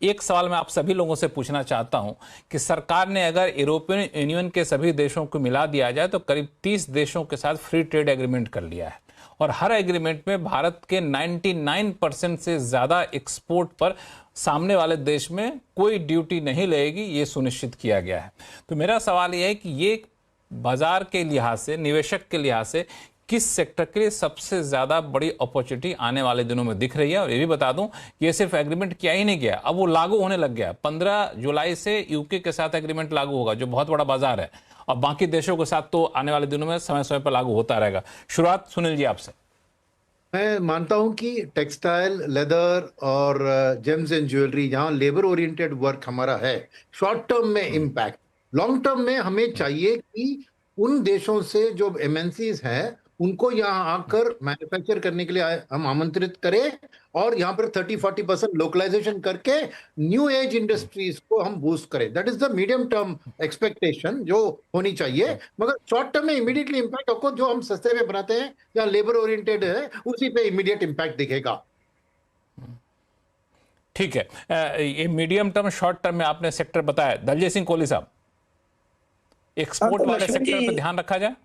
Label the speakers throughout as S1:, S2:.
S1: एक सवाल मैं आप सभी लोगों से पूछना चाहता हूं कि सरकार ने अगर यूरोपियन यूनियन के सभी देशों को मिला दिया जाए तो करीब 30 देशों के साथ फ्री ट्रेड एग्रीमेंट कर लिया है, और हर एग्रीमेंट में भारत के 99% से ज्यादा एक्सपोर्ट पर सामने वाले देश में कोई ड्यूटी नहीं लगेगी, ये सुनिश्चित किया गया है। तो मेरा सवाल यह है कि ये बाजार के लिहाज से, निवेशक के लिहाज से किस सेक्टर के लिए सबसे ज्यादा बड़ी अपॉर्चुनिटी आने वाले दिनों में दिख रही है? और ये भी बता दूं कि ये सिर्फ एग्रीमेंट किया ही नहीं गया, अब वो लागू होने लग गया। 15 जुलाई से यूके के साथ एग्रीमेंट लागू होगा, जो बहुत बड़ा बाजार है, और बाकी देशों के साथ तो आने वाले दिनों में समय समय पर लागू होता रहेगा। शुरुआत सुनील जी आपसे।
S2: मैं मानता हूं कि टेक्सटाइल, लेदर और जेम्स एंड ज्वेलरी, जहां लेबर ओरिएंटेड वर्क हमारा है, शॉर्ट टर्म में इम्पैक्ट, लॉन्ग टर्म में हमें चाहिए कि उन देशों से जो एमएनसीज हैं उनको यहाँ आकर मैन्युफैक्चर करने के लिए हम आमंत्रित करें, और यहाँ पर 30-40% लोकलाइजेशन करके न्यू एज इंडस्ट्रीज को हम बूस्ट करें। That is the medium term expectation जो होनी चाहिए। मगर शॉर्ट टर्म में इमीडिएटली इम्पैक्ट आपको, जो हम सस्ते में बनाते हैं या लेबर ओरिएंटेड है, उसी पे इमीडिएट इम्पैक्ट दिखेगा।
S1: ठीक है, ये मीडियम टर्म शॉर्ट टर्म में आपने सेक्टर बताया। दलजीत सिंह कोहली साहब, एक्सपोर्ट वाले सेक्टर पर ध्यान रखा जाए?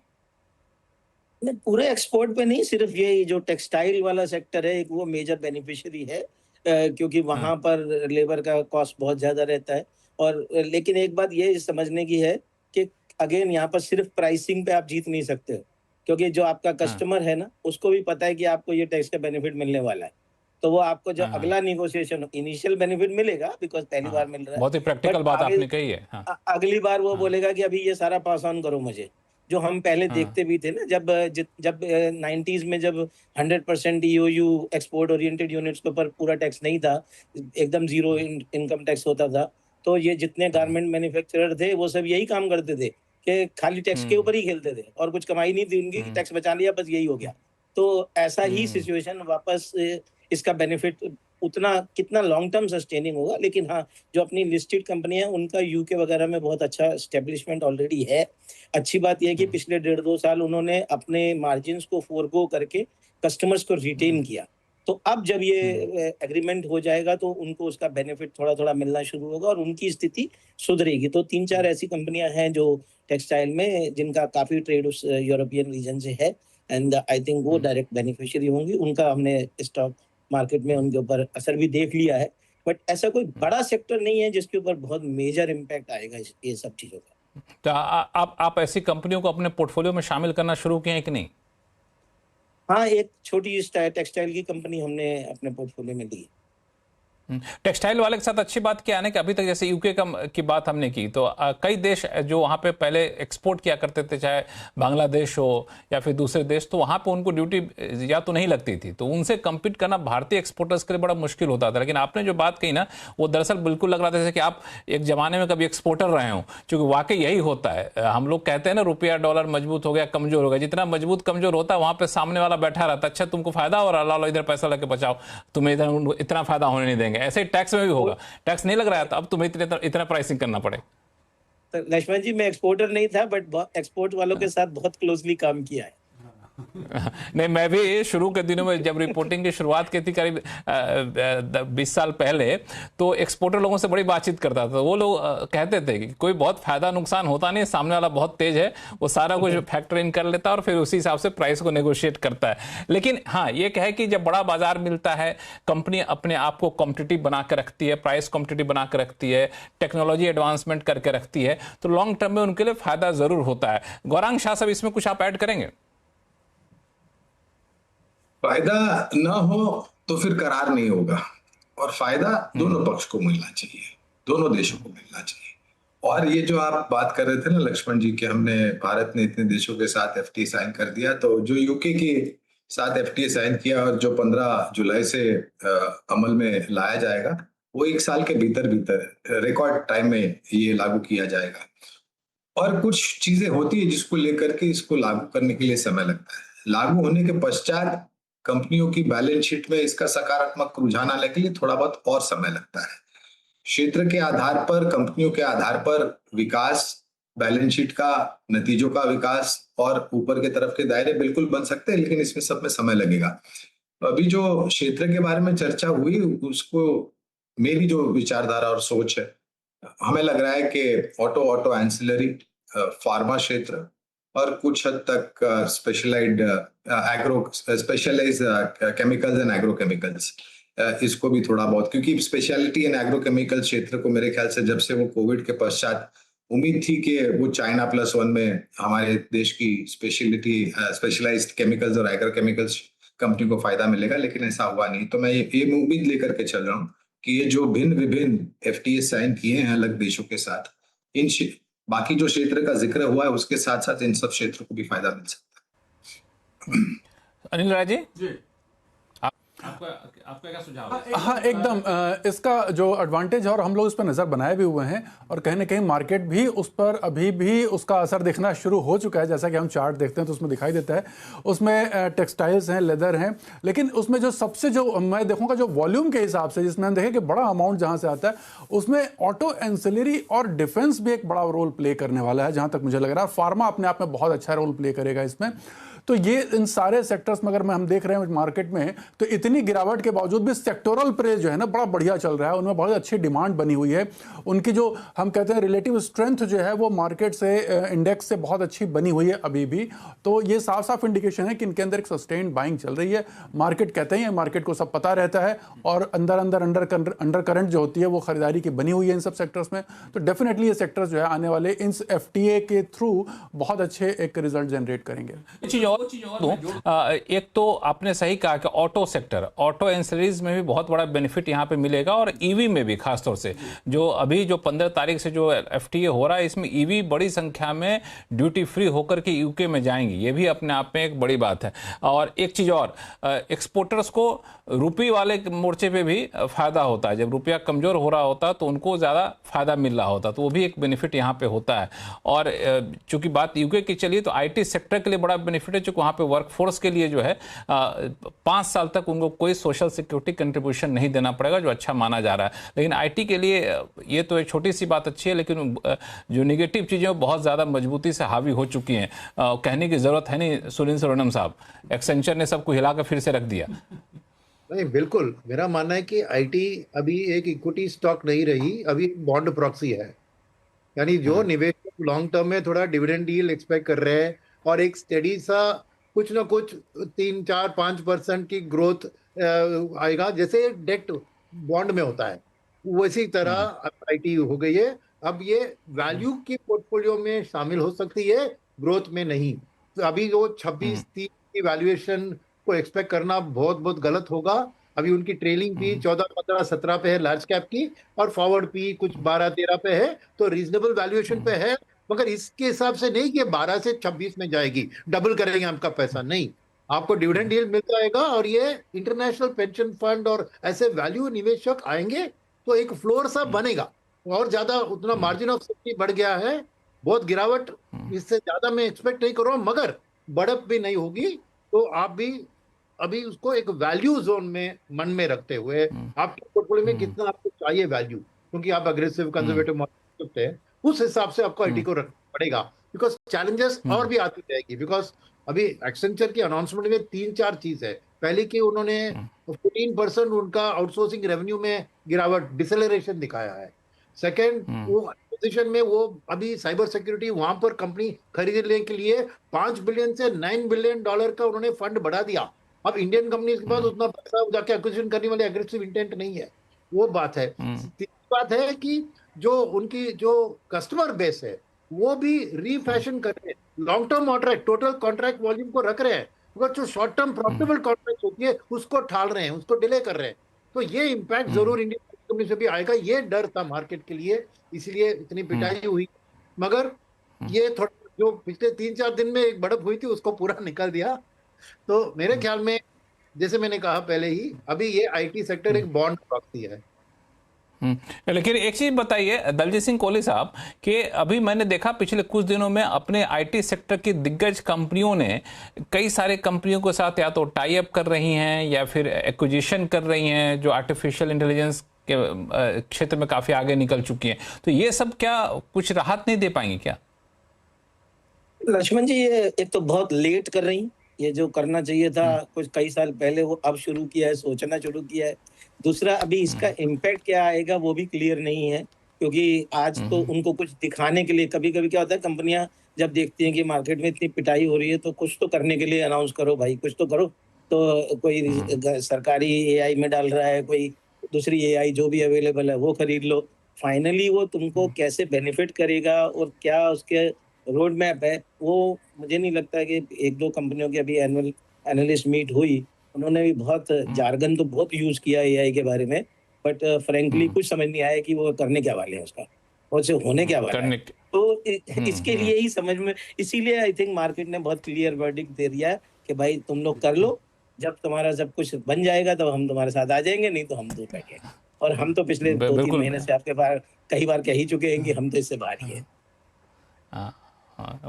S3: नहीं, पूरे एक्सपोर्ट पे नहीं, सिर्फ ये जो टेक्सटाइल वाला सेक्टर है एक वो मेजर बेनिफिशियरी है, क्योंकि वहां पर लेबर का कॉस्ट बहुत ज्यादा रहता है। और लेकिन एक बात ये समझने की है कि अगेन यहाँ पर सिर्फ प्राइसिंग पे आप जीत नहीं सकते हो, क्योंकि जो आपका कस्टमर है ना, उसको भी पता है कि आपको ये टैक्स का बेनिफिट मिलने वाला है। तो वो आपको जो अगला निगोशिएशन, इनिशियल बेनिफिट मिलेगा बिकॉज पहली बार मिल रहा है,
S1: बहुत ही प्रैक्टिकल बात आपने कही है।
S3: अगली बार वो बोलेगा कि अभी ये सारा पास ऑन करो मुझे। जो हम पहले देखते भी थे ना, जब 90s में जब 100% ईओयू एक्सपोर्ट ओरिएंटेड यूनिट्स के ऊपर पूरा टैक्स नहीं था, एकदम जीरो इनकम टैक्स होता था, तो ये जितने गारमेंट मैन्युफैक्चरर थे वो सब यही काम करते थे कि खाली टैक्स के ऊपर ही खेलते थे, और कुछ कमाई नहीं थी उनकी, टैक्स बचा लिया, बस यही हो गया। तो ऐसा ही सिचुएशन वापस, इसका बेनिफिट उतना कितना लॉन्ग टर्म सस्टेनिंग होगा, लेकिन हाँ, जो अपनी लिस्टेड कंपनी है उनका यूके वगैरह में बहुत अच्छा एस्टेब्लिशमेंट ऑलरेडी है। अच्छी बात यह है कि पिछले 1.5-2 साल उन्होंने अपने मार्जिन्स को फोरगो करके कस्टमर्स को रिटेन किया। तो अब जब ये एग्रीमेंट हो जाएगा तो उनको उसका बेनिफिट थोड़ा थोड़ा मिलना शुरू होगा और उनकी स्थिति सुधरेगी। तो 3-4 ऐसी कंपनियां हैं जो टेक्सटाइल में, जिनका काफी ट्रेड उस यूरोपियन रीजन से है, एंड आई थिंक वो डायरेक्ट बेनिफिशियरी होंगी। उनका हमने स्टॉक मार्केट में उनके ऊपर असर भी देख लिया है, बट ऐसा कोई बड़ा सेक्टर नहीं है जिसके ऊपर बहुत मेजर इम्पैक्ट आएगा ये सब चीजों का।
S1: तो आप ऐसी कंपनियों को अपने पोर्टफोलियो में शामिल करना शुरू किए हैं कि नहीं?
S3: हाँ, एक छोटी टेक्सटाइल की कंपनी हमने अपने पोर्टफोलियो में ली है।
S1: टेक्सटाइल वाले के साथ अच्छी बात क्या है ना कि अभी तक जैसे यूके की बात हमने की, तो कई देश जो वहाँ पे पहले एक्सपोर्ट किया करते थे, चाहे बांग्लादेश हो या फिर दूसरे देश, तो वहाँ पे उनको ड्यूटी या तो नहीं लगती थी, तो उनसे कम्पीट करना भारतीय एक्सपोर्टर्स के लिए बड़ा मुश्किल होता था। लेकिन आपने जो बात कही ना, वो दरअसल बिल्कुल लग रहा था जैसे कि आप एक जमाने में कभी एक्सपोर्टर रहे हो, क्योंकि वाकई यही होता है। हम लोग कहते हैं ना, रुपया डॉलर मजबूत हो गया, कमजोर हो गया। जितना मजबूत कमजोर होता है, वहाँ पे सामने वाला बैठा रहता है, अच्छा तुमको फायदा हो रहा है, इधर पैसा लगे बचाओ, तुम्हें इधर इतना फायदा होने नहीं देंगे। ऐसे टैक्स में भी होगा, टैक्स नहीं लग रहा है तो अब तुम्हें इतना प्राइसिंग करना पड़े।
S3: तो लक्ष्मण जी, मैं एक्सपोर्टर नहीं था, बट एक्सपोर्ट वालों के साथ बहुत क्लोजली काम किया है।
S1: नहीं, मैं भी शुरू के दिनों में जब रिपोर्टिंग की शुरुआत की थी करीब 20 साल पहले, तो एक्सपोर्टर लोगों से बड़ी बातचीत करता था। वो लोग कहते थे कि कोई बहुत फायदा नुकसान होता नहीं, सामने वाला बहुत तेज है, वो सारा कुछ फैक्टर इन कर लेता है और फिर उसी हिसाब से प्राइस को नेगोशिएट करता है। लेकिन हाँ, ये कहे कि जब बड़ा बाजार मिलता है, कंपनी अपने आप को कॉम्पिटिटिव बना के रखती है, प्राइस कॉम्पिटिटिव बना के रखती है, टेक्नोलॉजी एडवांसमेंट करके रखती है, तो लॉन्ग टर्म में उनके लिए फायदा जरूर होता है। गौरांग शाह साहब, इसमें कुछ आप ऐड करेंगे?
S4: फायदा ना हो तो फिर करार नहीं होगा, और फायदा दोनों पक्ष को मिलना चाहिए, दोनों देशों को मिलना चाहिए। और ये जो आप बात कर रहे थे ना लक्ष्मण जी, कि हमने, भारत ने इतने देशों के साथ एफटीए साइन कर दिया, तो जो यूके के साथ एफटीए साइन किया और जो 15 जुलाई से अमल में लाया जाएगा, वो 1 साल के भीतर भीतर रिकॉर्ड टाइम में ये लागू किया जाएगा। और कुछ चीजें होती है जिसको लेकर के इसको लागू करने के लिए समय लगता है। लागू होने के पश्चात कंपनियों की बैलेंस शीट में इसका सकारात्मक रुझान आने के लिए थोड़ा बहुत और समय लगता है। क्षेत्र के आधार पर, कंपनियों के आधार पर विकास, बैलेंस शीट का, नतीजों का विकास और ऊपर के तरफ के दायरे बिल्कुल बन सकते हैं, लेकिन इसमें सब में समय लगेगा। अभी जो क्षेत्र के बारे में चर्चा हुई, उसको मेरी जो विचारधारा और सोच है, हमें लग रहा है कि ऑटो एंसिलरी, फार्मा क्षेत्र और कुछ हद तक स्पेशलाइज्ड केमिकल्स एंड एग्रोकेमिकल्स, इसको भी थोड़ा बहुत, क्योंकि स्पेशलिटी एंड एग्रोकेमिकल क्षेत्र को मेरे ख्याल से जब से वो कोविड के पश्चात उम्मीद थी कि वो चाइना +1 में हमारे देश की स्पेशलाइज्ड केमिकल्स और एग्रोकेमिकल्स कंपनी को फायदा मिलेगा, लेकिन ऐसा हुआ नहीं। तो मैं ये उम्मीद लेकर के चल रहा हूँ कि ये जो भिन्न विभिन्न FTA साइन किए हैं अलग देशों के साथ, बाकी जो क्षेत्र का जिक्र हुआ है उसके साथ साथ इन सब क्षेत्रों को भी फायदा मिल सकता है।
S1: अनिल राय जी, आपका क्या सुझाव है?
S5: हाँ, एकदम इसका जो एडवांटेज है, और हम लोग इस पर नज़र बनाए भी हुए हैं, और कहीं ना कहीं मार्केट भी उस पर अभी भी उसका असर दिखना शुरू हो चुका है। जैसा कि हम चार्ट देखते हैं तो उसमें दिखाई देता है, उसमें टेक्सटाइल्स हैं, लेदर हैं, लेकिन उसमें जो सबसे जो मैं देखूंगा जो वॉल्यूम के हिसाब से, जिसमें हम देखें कि बड़ा अमाउंट जहाँ से आता है, उसमें ऑटो एंसिलरी और डिफेंस भी एक बड़ा रोल प्ले करने वाला है, जहाँ तक मुझे लग रहा है। फार्मा अपने आप में बहुत अच्छा रोल प्ले करेगा इसमें। तो ये इन सारे सेक्टर्स में अगर हम देख रहे हैं मार्केट में, तो इतनी गिरावट के बावजूद भी सेक्टोरल प्रेस जो है ना बड़ा बढ़िया चल रहा है, उनमें बहुत अच्छी डिमांड बनी हुई है। उनकी जो हम कहते हैं रिलेटिव स्ट्रेंथ जो है वो मार्केट से, इंडेक्स से बहुत अच्छी बनी हुई है अभी भी। तो ये साफ साफ इंडिकेशन है कि इनके अंदर एक सस्टेन्ड बाइंग चल रही है। मार्केट कहते हैं, मार्केट को सब पता रहता है, और अंडर करंट जो होती है वो खरीदारी की बनी हुई है इन सब सेक्टर्स में। तो डेफिनेटली ये सेक्टर्स जो है आने वाले इन FTA के थ्रू बहुत अच्छे एक रिजल्ट जनरेट करेंगे।
S1: एक तो आपने सही कहा कि ऑटो सेक्टर, ऑटो एंसिलरीज में भी बहुत बड़ा बेनिफिट यहाँ पे मिलेगा, और ईवी में भी खासतौर से जो अभी जो 15 तारीख से जो FTA हो रहा है, इसमें ईवी बड़ी संख्या में ड्यूटी फ्री होकर के UK में जाएंगी। ये भी अपने आप में एक बड़ी बात है। और एक चीज और, एक्सपोर्टर्स को रुपये वाले मोर्चे पे भी फायदा होता है। जब रुपया कमजोर हो रहा होता तो उनको ज्यादा फायदा मिल रहा होता, तो वो भी एक बेनिफिट यहाँ पे होता है। और चूंकि बात UK की चलिए तो IT सेक्टर के लिए बड़ा बेनिफिट है, चूंकि वहाँ पे वर्कफोर्स के लिए जो है 5 साल तक उनको कोई सोशल सिक्योरिटी कंट्रीब्यूशन नहीं देना पड़ेगा, जो अच्छा माना जा रहा है। लेकिन IT के लिए ये तो एक छोटी सी बात अच्छी है, लेकिन जो निगेटिव चीजें वो बहुत ज्यादा मजबूती से हावी हो चुकी हैं। कहने की जरूरत है नहीं सुनील सुरनम साहब, एक्सेंचर ने सबको हिलाकर फिर से रख दिया।
S2: नहीं, बिल्कुल मेरा मानना है कि IT अभी एक इक्विटी स्टॉक नहीं रही, अभी बॉन्ड प्रॉक्सी है। यानी जो निवेशक लॉन्ग टर्म में थोड़ा डिविडेंड डील एक्सपेक्ट कर रहे हैं और एक स्टेडी सा कुछ ना कुछ 3-4-5% की ग्रोथ आएगा, जैसे डेट बॉन्ड में होता है, वैसी तरह IT हो गई है। अब ये वैल्यू की पोर्टफोलियो में शामिल हो सकती है, ग्रोथ में नहीं। तो अभी जो 26-30 की वैल्यूएशन को एक्सपेक्ट करना बहुत बहुत गलत होगा। अभी उनकी ट्रेलिंग पी 14-15-17 पे है लार्ज कैप की, और फॉरवर्ड पी कुछ 12-13 पे है, तो रीजनेबल वैल्यूएशन पे है। मगर इसके हिसाब से नहीं कि 12 से 26 में जाएगी, डबल करेंगे आपका पैसा, नहीं। आपको डिविडेंड डील मिल जाएगा, और ये इंटरनेशनल पेंशन फंड और ऐसे वैल्यू निवेशक आएंगे तो एक फ्लोर सा बनेगा, और ज्यादा उतना मार्जिन ऑफ सेफ्टी बढ़ गया है। बहुत गिरावट इससे ज्यादा मैं एक्सपेक्ट नहीं कर रहा हूँ, मगर बढ़त भी नहीं होगी। तो आप भी अभी उसको एक वैल्यू जोन में मन में रखते हुए, आपके पोर्टफोलियो में कितना आपको चाहिए वैल्यू, क्योंकि आप अग्रेसिव कंजर्वेटिव मॉडल करते हैं, उस हिसाब से आपको IT को रखना पड़ेगा। बिकॉज चैलेंजेस और भी आती जाएगी। बिकॉज अभी एक्सेंचर की अनाउंसमेंट में 3-4 चीज है। पहले कि उन्होंने 14% उनका आउटसोर्सिंग रेवेन्यू में गिरावट, डिसेलरेशन दिखाया है। सेकेंड, वो एक्विजिशन में वो अभी साइबर सिक्योरिटी वहां पर कंपनी खरीदने के लिए $5 बिलियन से $9 बिलियन का उन्होंने फंड बढ़ा दिया। अब इंडियन कंपनी के पास उतना पैसा जाके एक्विजिशन करने वाले एग्रेसिव इंटेंट नहीं है, वो बात है। तीसरी बात है कि जो उनकी जो कस्टमर बेस है वो भी रीफैशन कर रहे हैं, long term contract, total contract volume को रख रहे हैं, मगर जो शॉर्ट टर्म प्रॉफिटेबल कॉन्ट्रैक्ट होती है उसको ठाल रहे हैं, उसको डिले कर रहे हैं। तो ये इम्पैक्ट जरूर इंडियन कंपनी से भी आएगा, ये डर था मार्केट के लिए, इसलिए इतनी पिटाई हुई। मगर ये थोड़ा जो पिछले 3-4 दिन में एक बढ़त हुई थी उसको पूरा निकाल दिया। तो मेरे ख्याल में, जैसे मैंने कहा पहले ही, अभी ये IT सेक्टर एक बॉन्ड प्रॉक्सी है।
S1: लेकिन एक चीज बताइए दलजीत सिंह कोहली साहब, कि अभी मैंने देखा पिछले कुछ दिनों में अपने IT सेक्टर की दिग्गज कंपनियों ने कई सारे कंपनियों के साथ या तो टाई अप कर रही हैं या फिर एक्विजिशन कर रही हैं, जो आर्टिफिशियल इंटेलिजेंस के क्षेत्र में काफी आगे निकल चुकी हैं। तो ये सब क्या कुछ राहत नहीं दे पाएंगे क्या?
S3: लक्ष्मण जी, ये एक तो बहुत लेट कर रही, ये जो करना चाहिए था कुछ कई साल पहले वो अब शुरू किया है, सोचना शुरू किया है। दूसरा, अभी इसका इम्पैक्ट क्या आएगा वो भी क्लियर नहीं है, क्योंकि आज तो उनको कुछ दिखाने के लिए, कभी कभी क्या होता है, कंपनियां जब देखती हैं कि मार्केट में इतनी पिटाई हो रही है तो कुछ तो करने के लिए अनाउंस करो भाई, कुछ तो करो। तो कोई सरकारी एआई में डाल रहा है, कोई दूसरी एआई जो भी अवेलेबल है वो खरीद लो। फाइनली वो तुमको कैसे बेनिफिट करेगा और क्या उसके रोड मैप है, वो मुझे नहीं लगता है कि एक दो कंपनियों की अभी एनुअल एनालिस्ट मीट हुई, उन्होंने भी बहुत जार्गन तो बहुत यूज किया एआई के बारे में, बट फ्रैंकली कुछ समझ नहीं आया कि वो करने क्या वाले हैं उसका, और उससे होने क्या वाला है। तो इसके लिए ही समझ में, इसीलिए आई थिंक मार्केट ने बहुत क्लियर वर्डिक्ट दे दिया है कि भाई तुम लोग कर लो, जब तुम्हारा सब कुछ बन जाएगा तब हम तुम्हारे साथ आ जाएंगे, नहीं तो हम दूर बैठेंगे। और हम तो पिछले 2-3 महीने से आपके पास कई बार कह ही चुके हैं कि हम तो इससे बाहर ही हैं।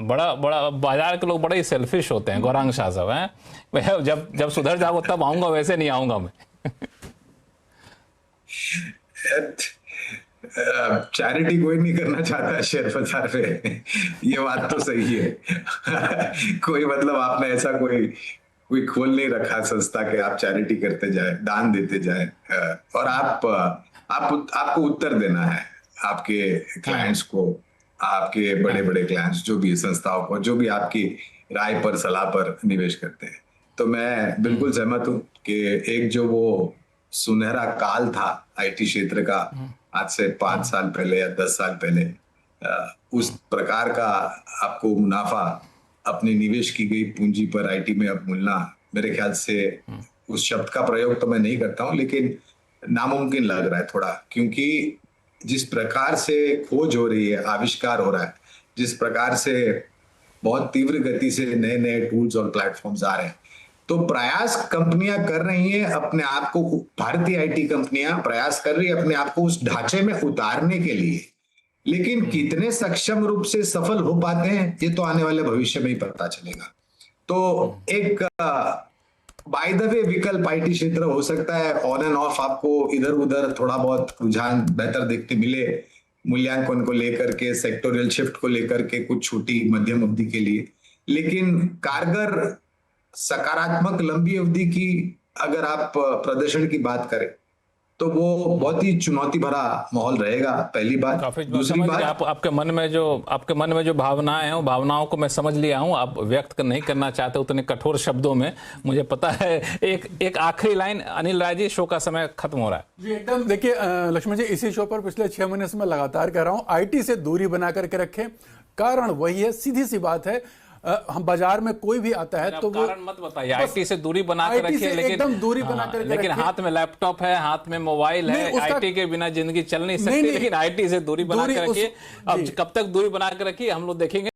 S1: बड़ा बड़ा बाजार के लोग बड़े ही सेल्फिश होते हैं, गौरांग शाह साहब हैं। मैं जब सुधर जाओ तब आऊंगा, वैसे नहीं आऊंगा मैं।
S4: चैरिटी कोई नहीं करना चाहता शेयर बाजार पे, ये बात तो सही है। कोई मतलब आपने ऐसा कोई खोल नहीं रखा संस्था के आप चैरिटी करते जाए, दान देते जाए, और आपको उत्तर देना है आपके क्लाइंट्स को, आपके बड़े बड़े क्लाइंट्स जो भी संस्थाओं को, जो भी आपकी राय पर सलाह पर निवेश करते हैं। तो मैं बिल्कुल सहमत हूं कि एक जो वो सुनहरा काल था आईटी क्षेत्र का, आज से 5 साल पहले या 10 साल पहले, उस प्रकार का आपको मुनाफा अपने निवेश की गई पूंजी पर आईटी में अब मिलना, मेरे ख्याल से उस शब्द का प्रयोग तो मैं नहीं करता हूं, लेकिन नामुमकिन लग रहा है थोड़ा, क्योंकि जिस प्रकार से खोज हो रही है, आविष्कार हो रहा है, जिस प्रकार से बहुत तीव्र गति से नए नए टूल्स और प्लेटफॉर्म्स आ रहे हैं, तो प्रयास कंपनियां कर रही हैं अपने आप को, भारतीय आईटी कंपनियां प्रयास कर रही है अपने आप को उस ढांचे में उतारने के लिए, लेकिन कितने सक्षम रूप से सफल हो पाते हैं ये तो आने वाले भविष्य में ही पता चलेगा। तो एक बाय द वे विकल्प आईटी क्षेत्र हो सकता है, ऑन एंड ऑफ आपको इधर उधर थोड़ा बहुत रुझान बेहतर देखते मिले, मूल्यांकन को लेकर के, सेक्टोरियल शिफ्ट को लेकर के, कुछ छोटी मध्यम अवधि के लिए, लेकिन कारगर सकारात्मक लंबी अवधि की अगर आप प्रदर्शन की बात करें तो वो बहुत ही चुनौती भरा माहौल रहेगा, पहली बात। दूसरी बात,
S1: आपके मन में जो भावनाएं हैं, वो भावनाओं को मैं समझ लिया हूं, आप व्यक्त नहीं करना चाहते उतने कठोर शब्दों में, मुझे पता है। एक आखिरी लाइन, अनिल राय जी, शो का समय खत्म हो रहा है
S5: जी एकदम। देखिए लक्ष्मण जी, इसी शो पर पिछले 6 महीने से मैं लगातार कह रहा हूं आईटी से दूरी बना करके रखें। कारण वही है, सीधी सी बात है, हम बाजार में कोई भी आता है तो
S1: कारण मत बताइए, आईटी से दूरी बना कर रखिए, लेकिन
S5: एकदम दूरी बना कर
S1: लेकिन हाथ में लैपटॉप है, हाथ में मोबाइल है, आईटी के बिना जिंदगी चल नहीं सकती, लेकिन आईटी से दूरी बना कर रखिए। अब कब तक दूरी बना कर रखिए हम लोग देखेंगे।